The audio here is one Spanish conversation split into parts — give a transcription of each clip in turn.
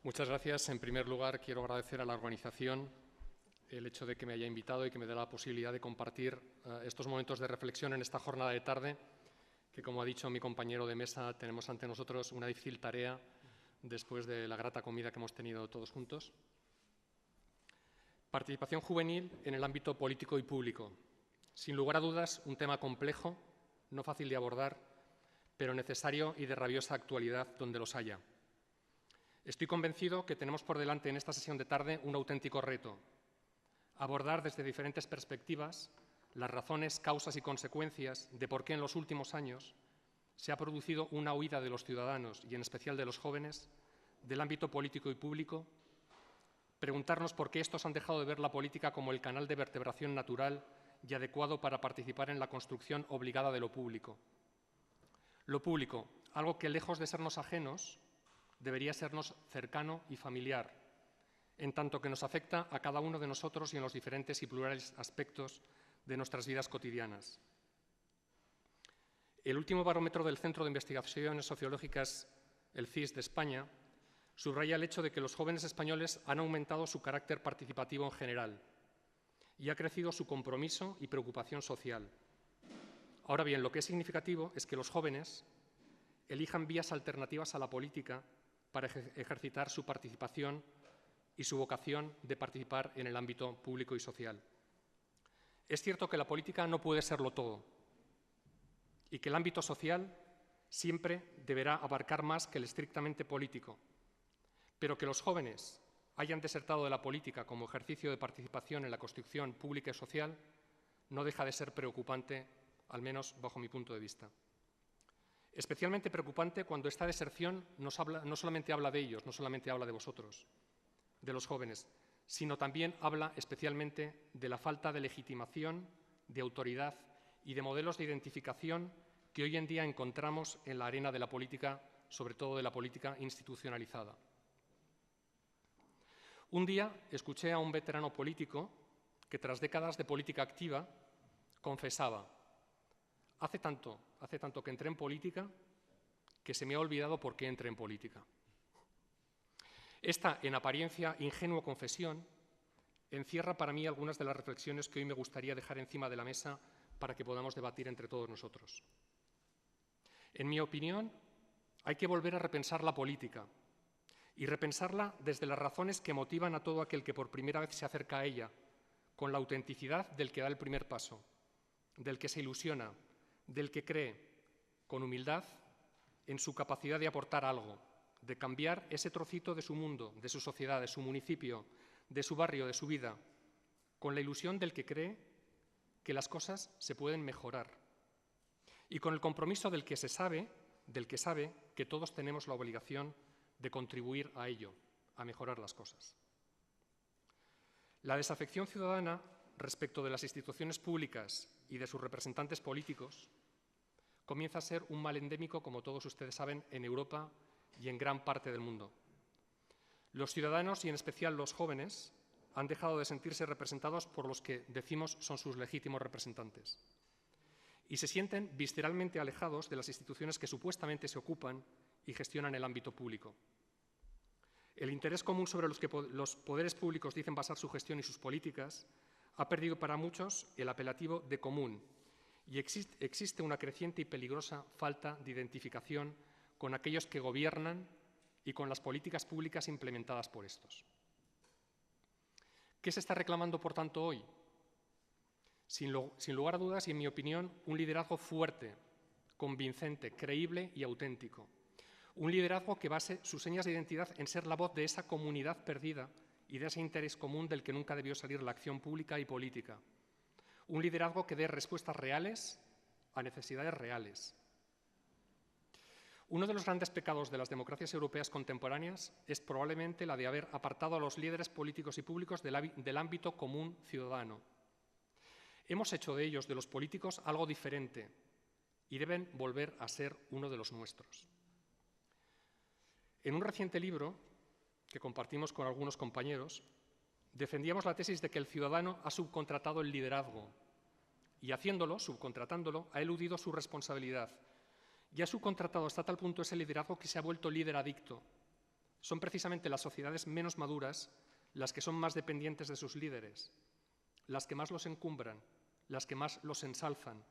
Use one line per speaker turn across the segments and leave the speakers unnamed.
Muchas gracias. En primer lugar, quiero agradecer a la organización el hecho de que me haya invitado y que me dé la posibilidad de compartir estos momentos de reflexión en esta jornada de tarde, que, como ha dicho mi compañero de mesa, tenemos ante nosotros una difícil tarea después de la grata comida que hemos tenido todos juntos. Participación juvenil en el ámbito político y público. Sin lugar a dudas, un tema complejo, no fácil de abordar, pero necesario y de rabiosa actualidad donde los haya. Estoy convencido que tenemos por delante en esta sesión de tarde un auténtico reto: abordar desde diferentes perspectivas las razones, causas y consecuencias de por qué en los últimos años se ha producido una huida de los ciudadanos, y en especial de los jóvenes, del ámbito político y público. Preguntarnos por qué estos han dejado de ver la política como el canal de vertebración natural y adecuado para participar en la construcción obligada de lo público. Lo público, algo que, lejos de sernos ajenos, debería sernos cercano y familiar, en tanto que nos afecta a cada uno de nosotros y en los diferentes y plurales aspectos de nuestras vidas cotidianas. El último barómetro del Centro de Investigaciones Sociológicas, el CIS de España, subraya el hecho de que los jóvenes españoles han aumentado su carácter participativo en general y ha crecido su compromiso y preocupación social. Ahora bien, lo que es significativo es que los jóvenes elijan vías alternativas a la política para ejercitar su participación y su vocación de participar en el ámbito público y social. Es cierto que la política no puede serlo todo y que el ámbito social siempre deberá abarcar más que el estrictamente político, pero que los jóvenes hayan desertado de la política como ejercicio de participación en la construcción pública y social no deja de ser preocupante, al menos bajo mi punto de vista. Especialmente preocupante cuando esta deserción no solamente habla de ellos, no solamente habla de vosotros, de los jóvenes, sino también habla especialmente de la falta de legitimación, de autoridad y de modelos de identificación que hoy en día encontramos en la arena de la política, sobre todo de la política institucionalizada. Un día escuché a un veterano político que, tras décadas de política activa, confesaba: hace tanto que entré en política que se me ha olvidado por qué entré en política. Esta, en apariencia, ingenua confesión encierra para mí algunas de las reflexiones que hoy me gustaría dejar encima de la mesa para que podamos debatir entre todos nosotros. En mi opinión, hay que volver a repensar la política y repensarla desde las razones que motivan a todo aquel que por primera vez se acerca a ella, con la autenticidad del que da el primer paso, del que se ilusiona, del que cree, con humildad, en su capacidad de aportar algo, de cambiar ese trocito de su mundo, de su sociedad, de su municipio, de su barrio, de su vida, con la ilusión del que cree que las cosas se pueden mejorar y con el compromiso del que sabe que todos tenemos la obligación de contribuir a ello, a mejorar las cosas. La desafección ciudadana respecto de las instituciones públicas y de sus representantes políticos comienza a ser un mal endémico, como todos ustedes saben, en Europa y en gran parte del mundo. Los ciudadanos, y en especial los jóvenes, han dejado de sentirse representados por los que decimos son sus legítimos representantes y se sienten visceralmente alejados de las instituciones que supuestamente se ocupan y gestionan el ámbito público. El interés común sobre los que los poderes públicos dicen basar su gestión y sus políticas ha perdido para muchos el apelativo de común, y existe una creciente y peligrosa falta de identificación con aquellos que gobiernan y con las políticas públicas implementadas por estos. ¿Qué se está reclamando, por tanto, hoy? Sin lugar a dudas y, en mi opinión, un liderazgo fuerte, convincente, creíble y auténtico. Un liderazgo que base sus señas de identidad en ser la voz de esa comunidad perdida y de ese interés común del que nunca debió salir la acción pública y política. Un liderazgo que dé respuestas reales a necesidades reales. Uno de los grandes pecados de las democracias europeas contemporáneas es probablemente la de haber apartado a los líderes políticos y públicos del ámbito común ciudadano. Hemos hecho de ellos, de los políticos, algo diferente y deben volver a ser uno de los nuestros. En un reciente libro que compartimos con algunos compañeros, defendíamos la tesis de que el ciudadano ha subcontratado el liderazgo y, haciéndolo, subcontratándolo, ha eludido su responsabilidad y ha subcontratado hasta tal punto ese liderazgo que se ha vuelto líder adicto, Son precisamente las sociedades menos maduras las que son más dependientes de sus líderes, las que más los encumbran, las que más los ensalzan,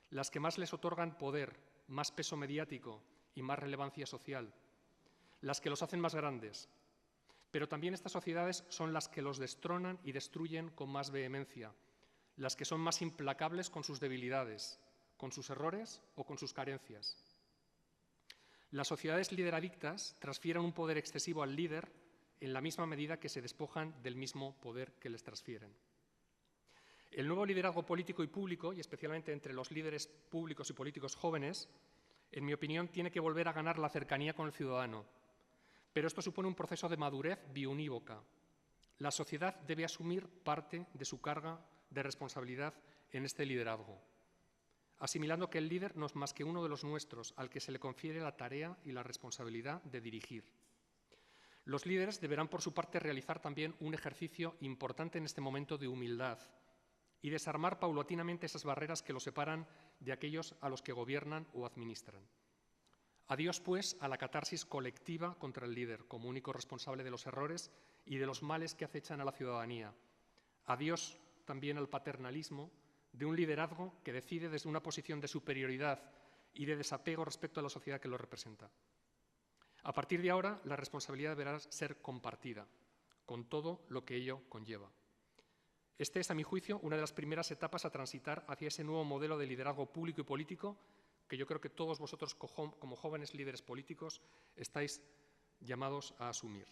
las que más les otorgan poder, más peso mediático y más relevancia social, las que los hacen más grandes. Pero también estas sociedades son las que los destronan y destruyen con más vehemencia, las que son más implacables con sus debilidades, con sus errores o con sus carencias. Las sociedades lideradictas transfieren un poder excesivo al líder en la misma medida que se despojan del mismo poder que les transfieren. El nuevo liderazgo político y público, y especialmente entre los líderes públicos y políticos jóvenes, en mi opinión, tiene que volver a ganar la cercanía con el ciudadano. Pero esto supone un proceso de madurez biunívoca. La sociedad debe asumir parte de su carga de responsabilidad en este liderazgo, asimilando que el líder no es más que uno de los nuestros, al que se le confiere la tarea y la responsabilidad de dirigir. Los líderes deberán, por su parte, realizar también un ejercicio importante en este momento de humildad y desarmar paulatinamente esas barreras que los separan de aquellos a los que gobiernan o administran. Adiós, pues, a la catarsis colectiva contra el líder, como único responsable de los errores y de los males que acechan a la ciudadanía. Adiós también al paternalismo de un liderazgo que decide desde una posición de superioridad y de desapego respecto a la sociedad que lo representa. A partir de ahora, la responsabilidad deberá ser compartida, con todo lo que ello conlleva. Este es, a mi juicio, una de las primeras etapas a transitar hacia ese nuevo modelo de liderazgo público y político que yo creo que todos vosotros, como jóvenes líderes políticos, estáis llamados a asumir.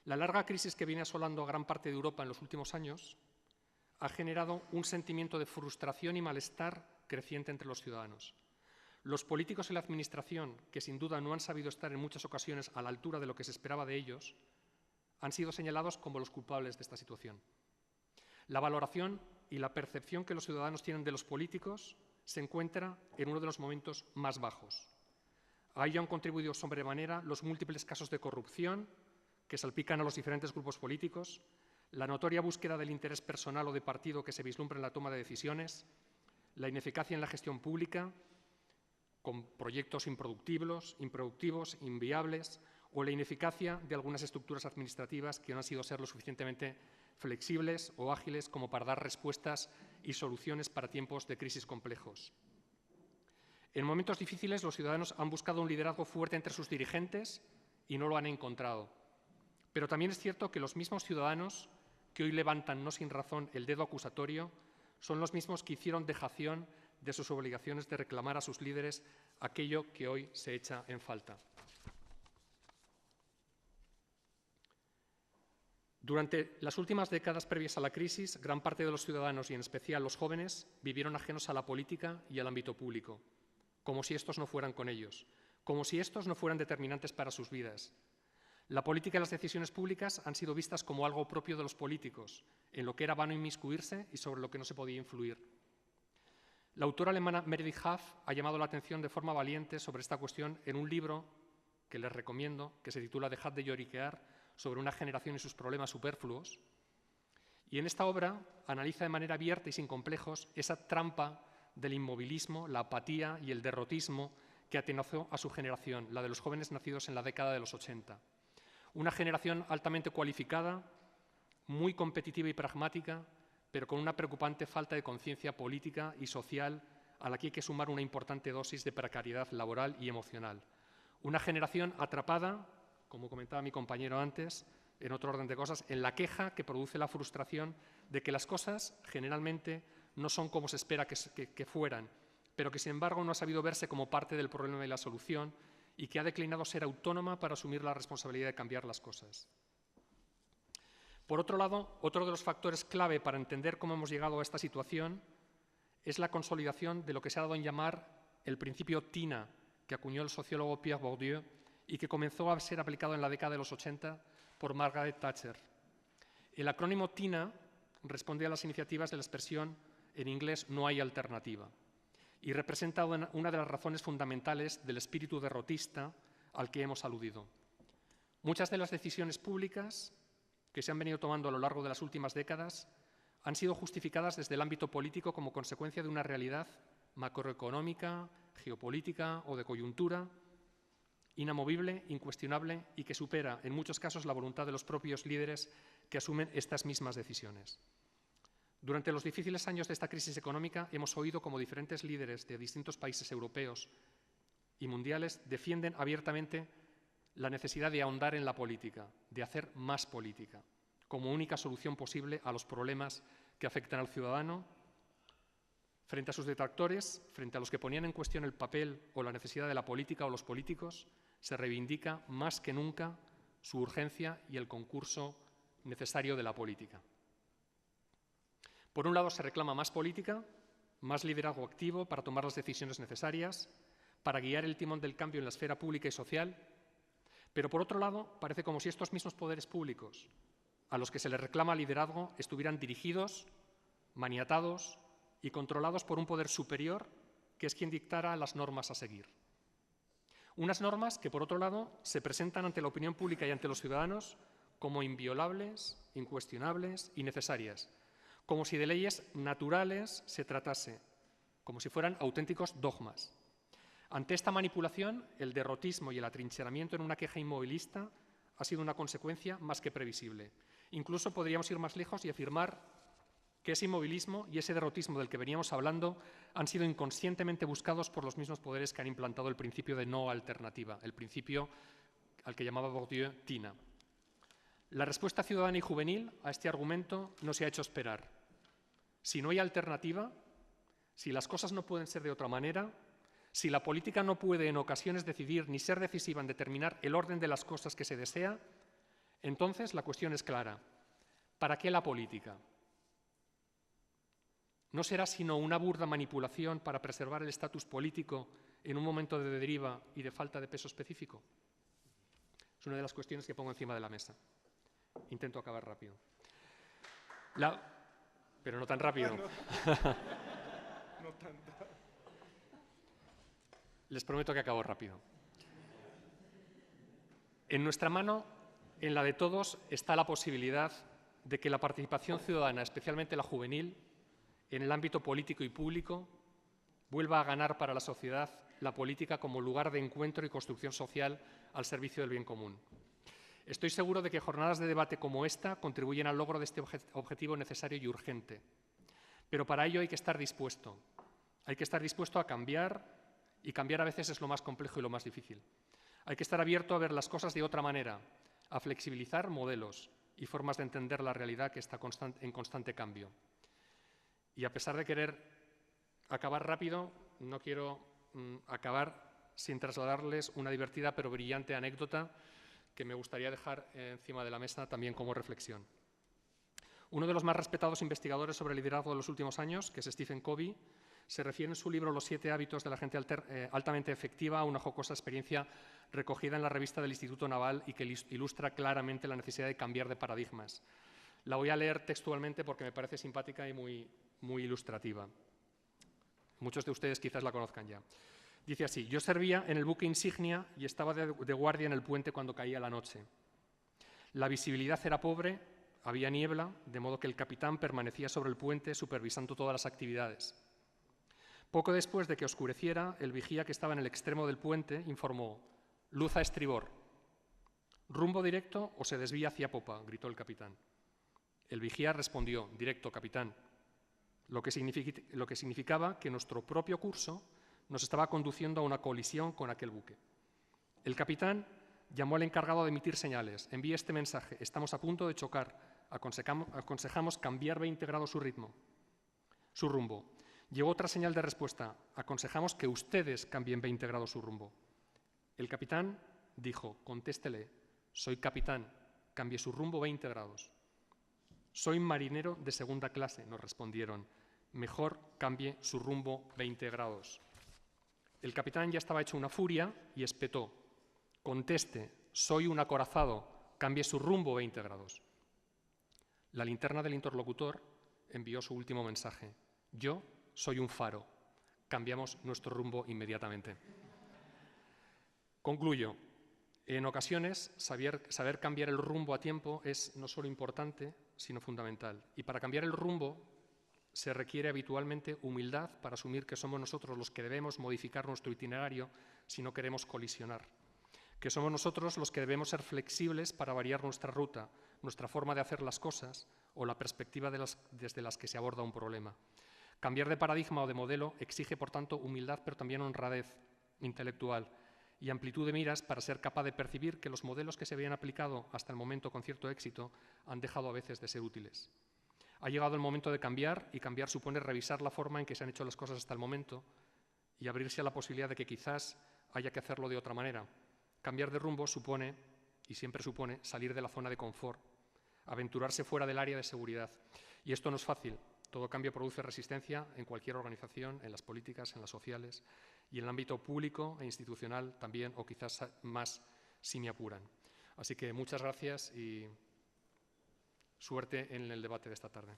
La larga crisis que viene asolando a gran parte de Europa en los últimos años ha generado un sentimiento de frustración y malestar creciente entre los ciudadanos. Los políticos y la administración, que sin duda no han sabido estar en muchas ocasiones a la altura de lo que se esperaba de ellos, han sido señalados como los culpables de esta situación. La valoración y la percepción que los ciudadanos tienen de los políticos se encuentra en uno de los momentos más bajos. A ello han contribuido sobremanera los múltiples casos de corrupción que salpican a los diferentes grupos políticos, la notoria búsqueda del interés personal o de partido que se vislumbra en la toma de decisiones, la ineficacia en la gestión pública, con proyectos improductivos, inviables, o la ineficacia de algunas estructuras administrativas que no han sido ser lo suficientemente flexibles o ágiles como para dar respuestas y soluciones para tiempos de crisis complejos. En momentos difíciles, los ciudadanos han buscado un liderazgo fuerte entre sus dirigentes y no lo han encontrado. Pero también es cierto que los mismos ciudadanos que hoy levantan, no sin razón, el dedo acusatorio, son los mismos que hicieron dejación de sus obligaciones de reclamar a sus líderes aquello que hoy se echa en falta. Durante las últimas décadas previas a la crisis, gran parte de los ciudadanos, y en especial los jóvenes, vivieron ajenos a la política y al ámbito público, como si estos no fueran con ellos, como si estos no fueran determinantes para sus vidas. La política y las decisiones públicas han sido vistas como algo propio de los políticos, en lo que era vano inmiscuirse y sobre lo que no se podía influir. La autora alemana Meredith Huff ha llamado la atención de forma valiente sobre esta cuestión en un libro que les recomiendo, que se titula Dejad de lloriquear, sobre una generación y sus problemas superfluos. Y en esta obra analiza de manera abierta y sin complejos esa trampa del inmovilismo, la apatía y el derrotismo que atenazó a su generación, la de los jóvenes nacidos en la década de los 80. Una generación altamente cualificada, muy competitiva y pragmática, pero con una preocupante falta de conciencia política y social a la que hay que sumar una importante dosis de precariedad laboral y emocional. Una generación atrapada, como comentaba mi compañero antes, en otro orden de cosas, en la queja que produce la frustración de que las cosas generalmente no son como se espera que fueran, pero que sin embargo no ha sabido verse como parte del problema y la solución y que ha declinado ser autónoma para asumir la responsabilidad de cambiar las cosas. Por otro lado, otro de los factores clave para entender cómo hemos llegado a esta situación es la consolidación de lo que se ha dado en llamar el principio TINA, que acuñó el sociólogo Pierre Bourdieu y que comenzó a ser aplicado en la década de los 80 por Margaret Thatcher. El acrónimo TINA responde a las iniciativas de la expresión en inglés no hay alternativa y representa una de las razones fundamentales del espíritu derrotista al que hemos aludido. Muchas de las decisiones públicas que se han venido tomando a lo largo de las últimas décadas han sido justificadas desde el ámbito político como consecuencia de una realidad macroeconómica, geopolítica o de coyuntura, inamovible, incuestionable y que supera, en muchos casos, la voluntad de los propios líderes que asumen estas mismas decisiones. Durante los difíciles años de esta crisis económica hemos oído cómo diferentes líderes de distintos países europeos y mundiales defienden abiertamente la necesidad de ahondar en la política, de hacer más política, como única solución posible a los problemas que afectan al ciudadano. Frente a sus detractores, frente a los que ponían en cuestión el papel o la necesidad de la política o los políticos, se reivindica más que nunca su urgencia y el concurso necesario de la política. Por un lado, se reclama más política, más liderazgo activo para tomar las decisiones necesarias, para guiar el timón del cambio en la esfera pública y social, pero por otro lado, parece como si estos mismos poderes públicos, a los que se les reclama liderazgo, estuvieran dirigidos, maniatados y controlados por un poder superior que es quien dictara las normas a seguir. Unas normas que, por otro lado, se presentan ante la opinión pública y ante los ciudadanos como inviolables, incuestionables y necesarias, como si de leyes naturales se tratase, como si fueran auténticos dogmas. Ante esta manipulación, el derrotismo y el atrincheramiento en una queja inmovilista ha sido una consecuencia más que previsible. Incluso podríamos ir más lejos y afirmar que ese inmovilismo y ese derrotismo del que veníamos hablando han sido inconscientemente buscados por los mismos poderes que han implantado el principio de no alternativa, el principio al que llamaba Bourdieu Tina. La respuesta ciudadana y juvenil a este argumento no se ha hecho esperar. Si no hay alternativa, si las cosas no pueden ser de otra manera, si la política no puede en ocasiones decidir ni ser decisiva en determinar el orden de las cosas que se desea, entonces la cuestión es clara. ¿Para qué la política? ¿No será sino una burda manipulación para preservar el estatus político en un momento de deriva y de falta de peso específico? Es una de las cuestiones que pongo encima de la mesa. Intento acabar rápido. Pero no tan rápido.
No tanto.
Les prometo que acabo rápido. En nuestra mano, en la de todos, está la posibilidad de que la participación ciudadana, especialmente la juvenil, en el ámbito político y público, vuelva a ganar para la sociedad la política como lugar de encuentro y construcción social al servicio del bien común. Estoy seguro de que jornadas de debate como esta contribuyen al logro de este objetivo necesario y urgente. Pero para ello hay que estar dispuesto. Hay que estar dispuesto a cambiar, y cambiar a veces es lo más complejo y lo más difícil. Hay que estar abierto a ver las cosas de otra manera, a flexibilizar modelos y formas de entender la realidad que está en constante cambio. Y a pesar de querer acabar rápido, no quiero acabar sin trasladarles una divertida pero brillante anécdota que me gustaría dejar encima de la mesa también como reflexión. Uno de los más respetados investigadores sobre liderazgo de los últimos años, que es Stephen Covey, se refiere en su libro Los 7 hábitos de la gente altamente efectiva a una jocosa experiencia recogida en la revista del Instituto Naval y que ilustra claramente la necesidad de cambiar de paradigmas. La voy a leer textualmente porque me parece simpática y muy ilustrativa. Muchos de ustedes quizás la conozcan ya. Dice así: yo servía en el buque insignia y estaba de guardia en el puente cuando caía la noche. La visibilidad era pobre, había niebla, de modo que el capitán permanecía sobre el puente supervisando todas las actividades. Poco después de que oscureciera, el vigía que estaba en el extremo del puente informó: luz a estribor. ¿Rumbo directo o se desvía hacia popa?, gritó el capitán. El vigía respondió: directo, capitán, lo que significaba que nuestro propio curso nos estaba conduciendo a una colisión con aquel buque. El capitán llamó al encargado de emitir señales: envíe este mensaje, estamos a punto de chocar, aconsejamos cambiar 20 grados su rumbo. Llegó otra señal de respuesta: aconsejamos que ustedes cambien 20 grados su rumbo. El capitán dijo: contéstele, soy capitán, cambie su rumbo 20 grados. Soy marinero de segunda clase, nos respondieron. Mejor cambie su rumbo 20 grados. El capitán ya estaba hecho una furia y espetó: conteste, soy un acorazado, cambie su rumbo 20 grados. La linterna del interlocutor envió su último mensaje: yo soy un faro, cambiamos nuestro rumbo inmediatamente. Concluyo. En ocasiones, saber cambiar el rumbo a tiempo es no solo importante, sino fundamental. Y para cambiar el rumbo se requiere habitualmente humildad para asumir que somos nosotros los que debemos modificar nuestro itinerario si no queremos colisionar. que somos nosotros los que debemos ser flexibles para variar nuestra ruta, nuestra forma de hacer las cosas o la perspectiva desde las que se aborda un problema. Cambiar de paradigma o de modelo exige, por tanto, humildad, pero también honradez intelectual y amplitud de miras para ser capaz de percibir que los modelos que se habían aplicado hasta el momento con cierto éxito han dejado a veces de ser útiles. Ha llegado el momento de cambiar, y cambiar supone revisar la forma en que se han hecho las cosas hasta el momento y abrirse a la posibilidad de que quizás haya que hacerlo de otra manera. Cambiar de rumbo supone, y siempre supone, salir de la zona de confort, aventurarse fuera del área de seguridad. Y esto no es fácil. Todo cambio produce resistencia en cualquier organización, en las políticas, en las sociales y en el ámbito público e institucional también, o quizás más si me apuran. Así que muchas gracias y suerte en el debate de esta tarde.